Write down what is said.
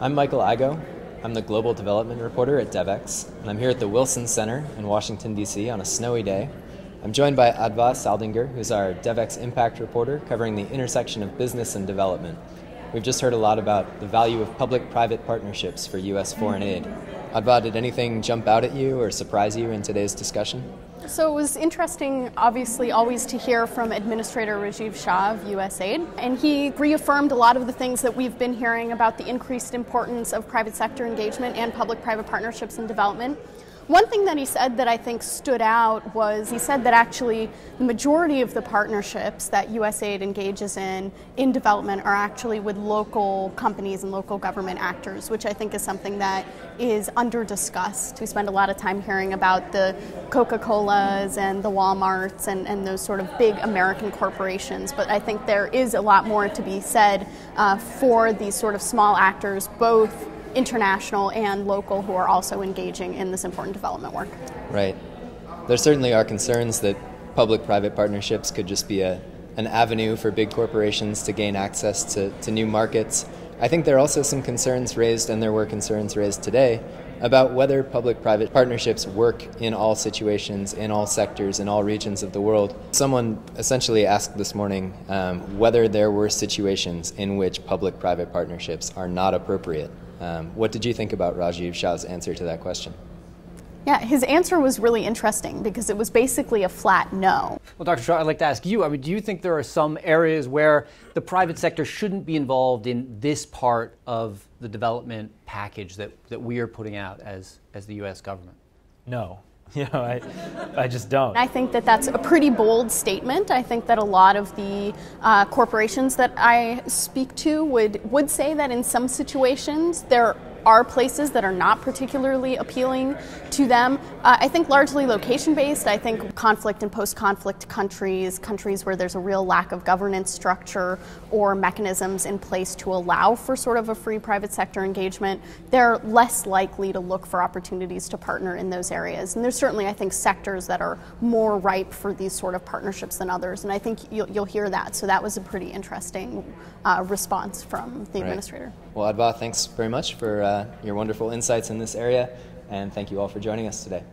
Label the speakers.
Speaker 1: I'm Michael Igo. I'm the Global Development Reporter at Devex, and I'm here at the Wilson Center in Washington, D.C. on a snowy day. I'm joined by Adva Saldinger, who's our Devex Impact Reporter covering the intersection of business and development. We've just heard a lot about the value of public-private partnerships for U.S. foreign aid. Adva, did anything jump out at you or surprise you in today's discussion?
Speaker 2: So it was interesting, obviously, always to hear from Administrator Raj Shah of USAID, and he reaffirmed a lot of the things that we've been hearing about the increased importance of private sector engagement and public-private partnerships in development. One thing that he said that I think stood out was he said that actually the majority of the partnerships that USAID engages in development are actually with local companies and local government actors, which I think is something that is under-discussed. We spend a lot of time hearing about the Coca-Colas and the Walmarts and those sort of big American corporations, but I think there is a lot more to be said for these sort of small actors, both international and local, who are also engaging in this important development work.
Speaker 1: Right. There certainly are concerns that public-private partnerships could just be an avenue for big corporations to gain access to new markets. I think there are also some concerns raised, and there were concerns raised today, about whether public-private partnerships work in all situations, in all sectors, in all regions of the world. Someone essentially asked this morning whether there were situations in which public-private partnerships are not appropriate. What did you think about Rajiv Shah's answer to that question?
Speaker 2: Yeah, his answer was really interesting because it was basically a flat no.
Speaker 3: Well, Dr. Shah, I'd like to ask you, do you think there are some areas where the private sector shouldn't be involved in this part of the development package that we are putting out as the U.S. government?
Speaker 4: No. I just don't.
Speaker 2: I think that that's a pretty bold statement. I think that a lot of the corporations that I speak to would say that in some situations there are places that are not particularly appealing to them. I think largely location-based. I think conflict and post-conflict countries where there's a real lack of governance structure or mechanisms in place to allow for sort of a free private sector engagement, they're less likely to look for opportunities to partner in those areas. And there's certainly, I think, sectors that are more ripe for these sort of partnerships than others. And I think you'll hear that. So that was a pretty interesting response from the administrator.
Speaker 1: Well, Adva, thanks very much for your wonderful insights in this area, and thank you all for joining us today.